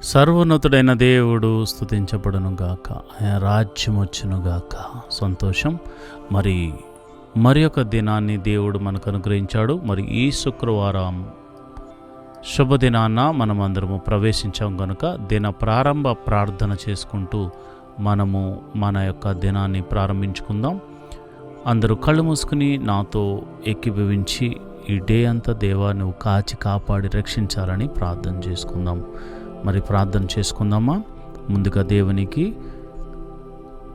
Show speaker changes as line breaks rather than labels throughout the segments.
సర్వోన్నతుడైన దేవుడు స్తుతించబడునుగాక. ఆయన రాజ్యం వచ్చునుగాక. సంతోషం. మరి ఒక దినాన్ని దేవుడు మనకు అనుగ్రహించాడు. మరి ఈ శుక్రవారం శుభదినాన్న మనం అందరము ప్రవేశించాం కనుక దిన ప్రారంభ ప్రార్థన చేసుకుంటూ మనము మన యొక్క దినాన్ని ప్రారంభించుకుందాం. అందరూ కళ్ళు మూసుకుని నాతో ఏకీభవించి ఈ డే అంతా దేవా నువ్వు కాచి కాపాడి రక్షించాలని ప్రార్థన చేసుకుందాం. మరి ప్రార్థన చేసుకుందామా? ముందుగా దేవునికి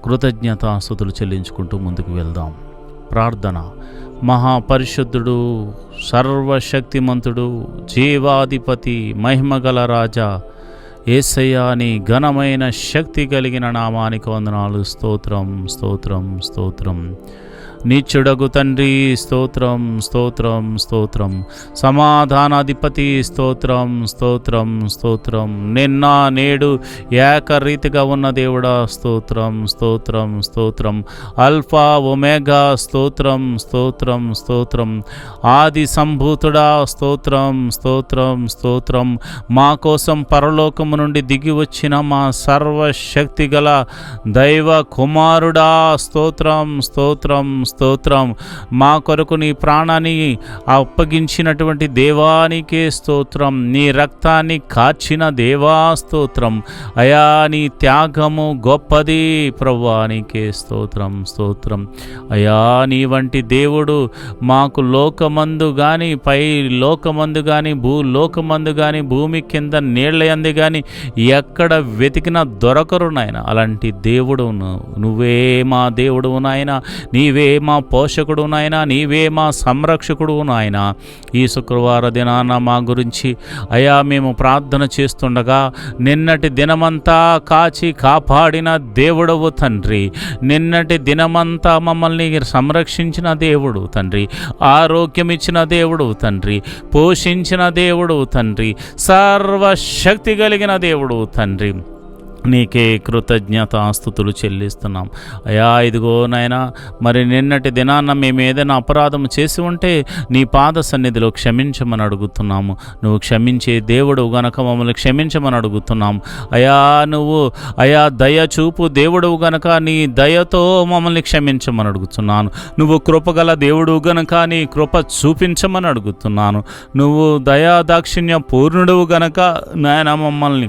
కృతజ్ఞతాస్తుతులు చెల్లించుకుంటూ ముందుకు వెళ్దాం. ప్రార్థన. మహాపరిశుద్ధుడు, సర్వశక్తిమంతుడు, జీవాధిపతి, మహిమగల రాజా యేసయ్యా, నీ ఘనమైన శక్తి కలిగిన నామానికి వందనాలు. స్తోత్రం స్తోత్రం స్తోత్రం. నిత్యుడగు తండ్రి స్తోత్రం స్తోత్రం స్తోత్రం. సమాధానాధిపతి స్తోత్రం స్తోత్రం స్తోత్రం. నిన్న నేడు ఏకరీతిగా ఉన్న దేవుడా స్తోత్రం స్తోత్రం స్తోత్రం. అల్ఫా ఒమేగా స్తోత్రం స్తోత్రం స్తోత్రం. ఆది సంభూతుడా స్తోత్రం స్తోత్రం స్తోత్రం. మా కోసం పరలోకము నుండి దిగి వచ్చిన మా సర్వశక్తి గల దైవ కుమారుడా స్తోత్రం స్తోత్రం స్తోత్రం. మా కొరకు నీ ప్రాణాన్ని అప్పగించినటువంటి దేవానికే స్తోత్రం. నీ రక్తాన్ని కార్చిన దేవా స్తోత్రం. అయా, నీ త్యాగము గొప్పది ప్రభువా, నీకే స్తోత్రం స్తోత్రం. అయా, నీ వంటి దేవుడు మాకు లోకమందు కానీ, పై లోకమందు కానీ, భూలోకమందు కానీ, భూమి కింద నీళ్ళయందు కానీ ఎక్కడ వెతికినా దొరకరు నాయన. అలాంటి దేవుడు నువ్వే మా దేవుడు నాయన. నీవే మా పోషకుడు నాయన. నీవే మా సంరక్షకుడు నాయన. ఈ శుక్రవార దినాన మా గురించి అయా మేము ప్రార్థన చేస్తుండగా నిన్నటి దినమంతా కాచి కాపాడిన దేవుడవు తండ్రి. నిన్నటి దినమంతా మమ్మల్ని సంరక్షించిన దేవుడు తండ్రి. ఆరోగ్యం ఇచ్చిన దేవుడు తండ్రి. పోషించిన దేవుడు తండ్రి. సర్వశక్తి కలిగిన దేవుడు తండ్రి. నీకే కృతజ్ఞతాస్తుతులు చెల్లిస్తున్నాం. అయా, ఇదిగో నాయనా, మరి నిన్నటి దినాన్న మేము ఏదైనా అపరాధం చేసి ఉంటే నీ పాద సన్నిధిలో క్షమించమని అడుగుతున్నాము. నువ్వు క్షమించే దేవుడు గనక మమ్మల్ని క్షమించమని అడుగుతున్నాము. అయా దయ చూపు దేవుడు గనక నీ దయతో మమ్మల్ని క్షమించమని అడుగుతున్నాను. నువ్వు కృపగల దేవుడు గనక నీ కృప చూపించమని అడుగుతున్నాను. నువ్వు దయా దాక్షిణ్య పూర్ణుడు గనక నాయన మమ్మల్ని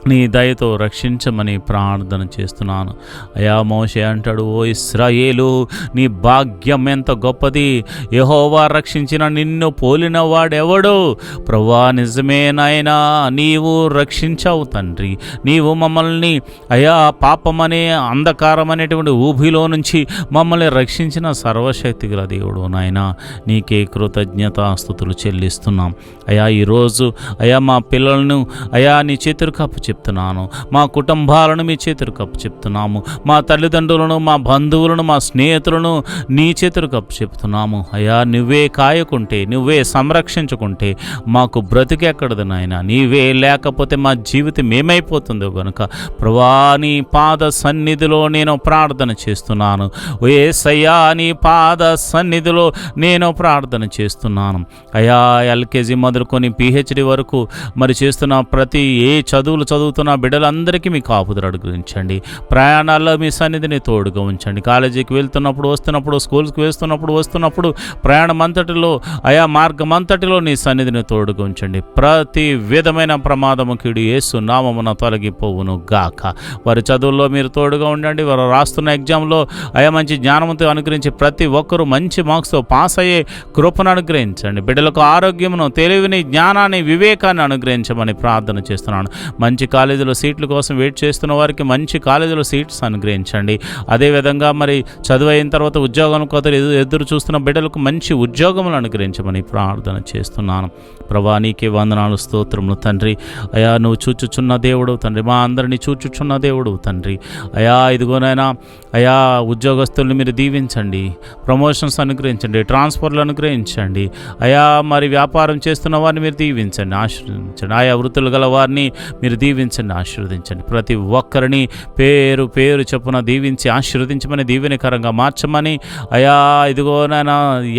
నీ దయతో రక్షించమని ప్రార్థన చేస్తున్నాను. అయా, మోషే అంటాడు, ఓ ఇశ్రాయేలు, నీ భాగ్యం ఎంత గొప్పది. యెహోవా రక్షించిన నిన్ను పోలిన వాడెవడు? ప్రభువా, నిజమే నాయనా, నీవు రక్షించావు తండ్రి. నీవు మమ్మల్ని అయా పాపమనే అంధకారం అనేటువంటి ఊబిలో నుంచి మమ్మల్ని రక్షించిన సర్వశక్తి గల దేవుడు నాయనా. నీకే కృతజ్ఞతాస్తుతులు చెల్లిస్తున్నాం. అయా, ఈరోజు అయా మా పిల్లలను అయా నీ చేతులకు అప్పచెప్తున్నాను. మా కుటుంబాలను మీ చేతులకు అప్పచెప్తున్నాము. మా తల్లిదండ్రులను, మా బంధువులను, మా స్నేహితులను నీ చేతులకు అప్పచెప్తున్నాము. అయా, నువ్వే కాయకుంటే, నువ్వే సంరక్షించుకుంటే మాకు బ్రతికెక్కడదు నాయన. నీవే లేకపోతే మా జీవితం ఏమైపోతుందో గనుక ప్రభువా, నీ పాద సన్నిధిలో నేను ప్రార్థన చేస్తున్నాను. యేసయ్యా, నీ పాద సన్నిధిలో నేను ప్రార్థన చేస్తున్నాను. అయా, ఎల్కేజీ మొదలుకొని PhD వరకు మరి చేస్తున్న ప్రతి చదువులు చదువుతున్న బిడ్డలందరికీ మీ కాపుదల అనుగ్రహించండి. ప్రయాణాల్లో మీ సన్నిధిని తోడుగా ఉంచండి. కాలేజీకి వెళ్తున్నప్పుడు, వస్తున్నప్పుడు, స్కూల్స్కి వస్తున్నప్పుడు ప్రయాణం అంతటిలో అయా మార్గమంతటిలో నీ సన్నిధిని తోడుగా ఉంచండి. ప్రతి విధమైన ప్రమాదము కీడు యేసు నామమున తొలగిపోవును గాక. వారి చదువుల్లో మీరు తోడుగా ఉండండి. వారు రాస్తున్న ఎగ్జామ్లో అయా మంచి జ్ఞానంతో అనుగ్రహించి ప్రతి ఒక్కరూ మంచి మార్క్స్తో పాస్ అయ్యే కృపను అనుగ్రహించండి. బిడ్డలకు ఆరోగ్యమును, తెలివిని, జ్ఞానాన్ని, వివేకాన్ని అనుగ్రహించమని ప్రార్థన చేస్తున్నాను. మంచి కాలేజీలో సీట్ల కోసం వెయిట్ చేస్తున్న వారికి మంచి కాలేజీలో సీట్స్ అనుగ్రహించండి. అదేవిధంగా మరి చదువు అయిన తర్వాత ఉద్యోగం కోసం ఎదురు చూస్తున్న బిడ్డలకు మంచి ఉద్యోగములు అనుగ్రహించమని ప్రార్థన చేస్తున్నాను. ప్రభువా, నీకే వందనాలు, స్తోత్రములు తండ్రి. అయా, నువ్వు చూచుచున్న దేవుడు తండ్రి. మా అందరినీ చూచుచున్న దేవుడు తండ్రి. అయా, ఇదిగోనైనా అయా ఉద్యోగస్తుల్ని మీరు దీవించండి. ప్రమోషన్స్ అనుగ్రహించండి. ట్రాన్స్ఫర్లు అనుగ్రహించండి. అయా, మరి వ్యాపారం చేస్తున్న వారిని మీరు దీవించండి, ఆశీర్వదించండి. ఆయా వృత్తులు గల వారిని మీరు దీవించండి, దీవించండి, ఆశీర్వదించండి. ప్రతి ఒక్కరిని పేరు పేరు చొప్పున దీవించి ఆశీర్వదించమని, దీవెనకరంగా మార్చమని. అయా ఇదిగో నాయన,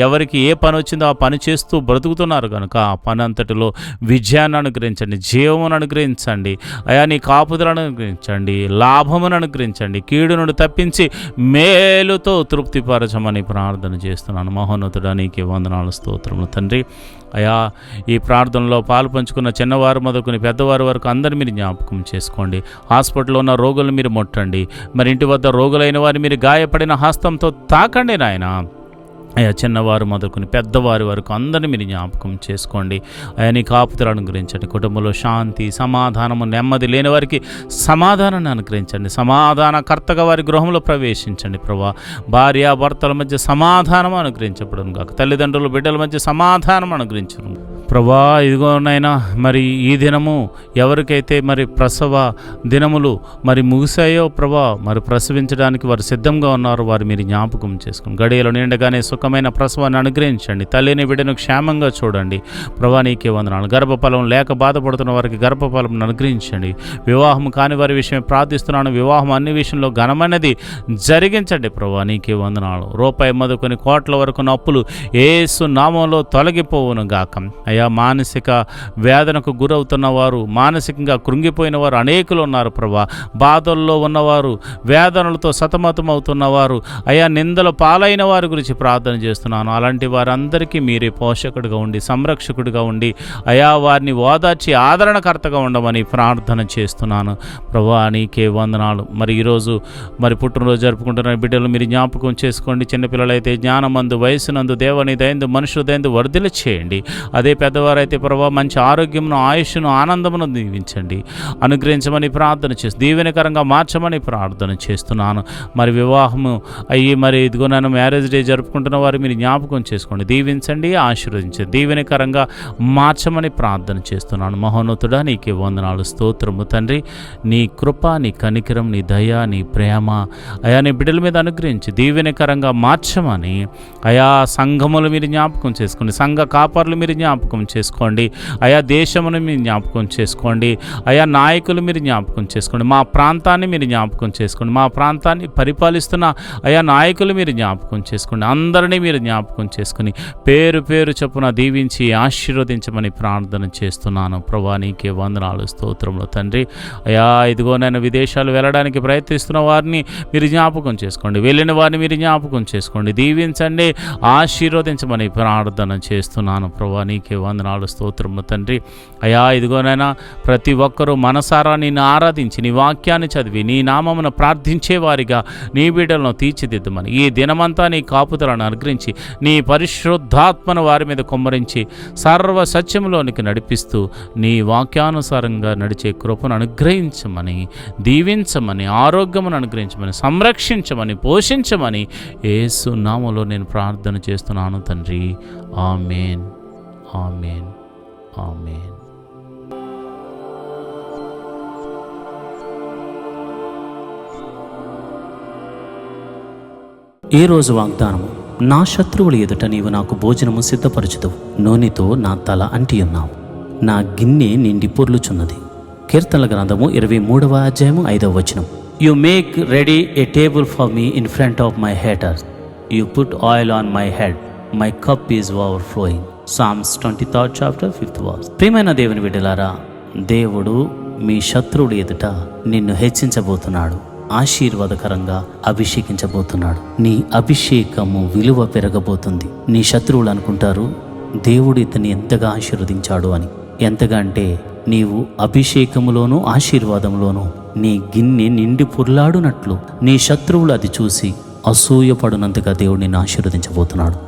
ఎవరికి ఏ పని వచ్చిందో ఆ పని చేస్తూ బ్రతుకుతున్నారు కనుక ఆ పని అంతటిలో విజయాన్ని అనుగ్రహించండి, జీవమును అనుగ్రహించండి. అయా నీ కాపుదలను అనుగ్రహించండి, లాభమును అనుగ్రహించండి, కీడు నుండి తప్పించి మేలుతో తృప్తిపరచమని ప్రార్థన చేస్తున్నాను. మహోన్నతుడా నీకే వందనాలు, స్తోత్రములు తండ్రి. అయా ఈ ప్రార్థనలో పాలు పంచుకున్న చిన్నవారు మొదలుకొని పెద్దవారి వరకు అందరినీ మీరు జ్ఞాపకం చేసుకోండి. హాస్పిటల్లో ఉన్న రోగులను మీరు ముట్టండి. మరి ఇంటి వద్ద రోగులైన వారిని మీరు గాయపడిన హస్తంతో తాకండి నాయన. అయా చిన్నవారు మొదలుకొని పెద్దవారి వరకు అందరినీ మీరు జ్ఞాపకం చేసుకోండి. అయా నీ కాపుదలను అనుగ్రహించండి. కుటుంబంలో శాంతి, సమాధానము, నెమ్మది లేని వారికి సమాధానాన్ని అనుగ్రహించండి. సమాధానకర్తగా వారి గృహంలో ప్రవేశించండి ప్రభా. భార్యాభర్తల మధ్య సమాధానం అనుగ్రహించబడను గాక. తల్లిదండ్రుల బిడ్డల మధ్య సమాధానం అనుగ్రహించను ప్రభా. ఇదిగోనైనా మరి ఈ దినము ఎవరికైతే మరి ప్రసవ దినములు మరి ముగిసాయో ప్రభా, మరి ప్రసవించడానికి వారు సిద్ధంగా ఉన్నారు, వారు మీరు జ్ఞాపకం చేసుకుని గడియలు నిండగానే సుఖమైన ప్రసవాన్ని అనుగ్రహించండి. తల్లిని బిడ్డను క్షేమంగా చూడండి ప్రభా. నీకే వందనాలు. గర్భఫలం లేక బాధపడుతున్న వారికి గర్భఫలం అనుగ్రహించండి. వివాహం కాని వారి విషయం ప్రార్థిస్తున్నాను. వివాహం అన్ని విషయంలో ఘనమైనది జరిగించండి ప్రభా. నీకే వందనాలు. రూపాయి మొదలుకొని కోట్ల వరకు అప్పులు యేసు నామంలో తొలగిపోవును గాక. అయా మానసిక వేదనకు గురవుతున్న వారు, మానసికంగా కృంగిపోయిన వారు అనేకులు ఉన్నారు ప్రభా. బాధల్లో ఉన్నవారు, వేదనలతో సతమతం అవుతున్నవారు, అయా నిందల పాలైన వారి గురించి ప్రార్థన చేస్తున్నాను. అలాంటి వారందరికీ మీరే పోషకుడిగా ఉండి, సంరక్షకుడిగా ఉండి, అయా వారిని ఓదార్చి ఆదరణకర్తగా ఉండమని ప్రార్థన చేస్తున్నాను ప్రభా. నీకే వందనాలు. మరి ఈరోజు మరి పుట్టినరోజు జరుపుకుంటున్న బిడ్డలు మీరు జ్ఞాపకం చేసుకోండి. చిన్నపిల్లలైతే జ్ఞానమందు, వయసునందు, దేవుని దయందు, మనుషుల దయందు వర్ధిల్ల చేయండి. అదే పెద్దవారైతే ప్రభావ మంచి ఆరోగ్యమును, ఆయుష్ను, ఆనందమును దీవించండి, అనుగ్రహించమని ప్రార్థన చేస్తూ దీవెనకరంగా మార్చమని ప్రార్థన చేస్తున్నాను. మరి వివాహము అయ్యి మరి ఇదిగో నన్ను మ్యారేజ్ డే జరుపుకుంటున్న వారు మీరు జ్ఞాపకం చేసుకోండి, దీవించండి, ఆశీర్వదించండి, దీవెనకరంగా మార్చమని ప్రార్థన చేస్తున్నాను. మహోన్నతుడా నీకే వందనాలు, స్తోత్రము తండ్రి. నీ కృప, నీ కనికరం, నీ దయ, నీ ప్రేమ అయా నీ బిడ్డల మీద అనుగ్రహించి దీవెనకరంగా మార్చమని అయా సంఘములు మీరు జ్ఞాపకం చేసుకోండి, సంఘ కాపర్లు మీరు జ్ఞాపకం చేసుకోండి, అయా దేశమును మీరు జ్ఞాపకం చేసుకోండి, అయా నాయకులు మీరు జ్ఞాపకం చేసుకోండి, మా ప్రాంతాన్ని మీరు జ్ఞాపకం చేసుకోండి, మా ప్రాంతాన్ని పరిపాలిస్తున్న అయా నాయకులు మీరు జ్ఞాపకం చేసుకోండి, అందరినీ మీరు జ్ఞాపకం చేసుకుని పేరు పేరు చొప్పున దీవించి ఆశీర్వదించమని ప్రార్థన చేస్తున్నాను ప్రభా. నీకే వందనాలు, స్తోత్రములు తండ్రి. అయా ఇదిగో నేను విదేశాలు వెళ్ళడానికి ప్రయత్నిస్తున్న వారిని మీరు జ్ఞాపకం చేసుకోండి, వెళ్ళిన వారిని మీరు జ్ఞాపకం చేసుకోండి, దీవించండి, ఆశీర్వదించమని ప్రార్థన చేస్తున్నాను ప్రభా. నీకే వందనాలు, స్తోత్రములు తండ్రి. అయా ఇదిగోనైనా ప్రతి ఒక్కరూ మనసారా నిన్ను ఆరాధించి నీ వాక్యాన్ని చదివి నీ నామమును ప్రార్థించే వారిగా నీ బిడ్డలను తీర్చిదిద్దమని, ఈ దినమంతా నీ కాపుదలను అనుగ్రహించి నీ పరిశుద్ధాత్మను వారి మీద కుమ్మరించి సర్వ సత్యములోనికి నడిపిస్తూ నీ వాక్యానుసారంగా నడిచే కృపను అనుగ్రహించమని, దీవించమని, ఆరోగ్యమును అనుగ్రహించమని, సంరక్షించమని, పోషించమని యేసు నామములో నేను ప్రార్థన చేస్తున్నాను తండ్రి. ఆమేన్, ఆమేన్, ఆమేన్.
ఈ రోజు వాగ్దానము: నా శత్రువుల ఎదుట నీవు నాకు భోజనము సిద్ధపరచుదువు, నూనెతో నా తల అంటియున్నావు, నా గిన్నె నిండి పొర్లుచున్నది. కీర్తనల గ్రంథము 23వ అధ్యాయము 5వ వచనం. You make ready A table for me in front of my haters, you put oil on my head, my cup is over flowing. Psalms 23rd chapter 5th verse. ప్రియమైన దేవుని బిడ్డలారా, దేవుడు మీ శత్రువుడు ఎదుట నిన్ను హెచ్చించబోతున్నాడు, ఆశీర్వాదకరంగా అభిషేకించబోతున్నాడు. నీ అభిషేకము విలువ పెరగబోతుంది. నీ శత్రువులు అనుకుంటారు దేవుడు ఇతన్ని ఎంతగా ఆశీర్వదించాడు అని. ఎంతగా అంటే నీవు అభిషేకములోనూ ఆశీర్వాదంలోనూ నీ గిన్నె నిండి పొర్లాడునట్లు నీ శత్రువులు అది చూసి అసూయపడునంతగా దేవుడు నిన్ను ఆశీర్వదించబోతున్నాడు.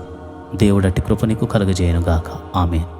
దేవుడు అట్టి కృప నీకు కలుగజేయనుగాక. ఆమేన్.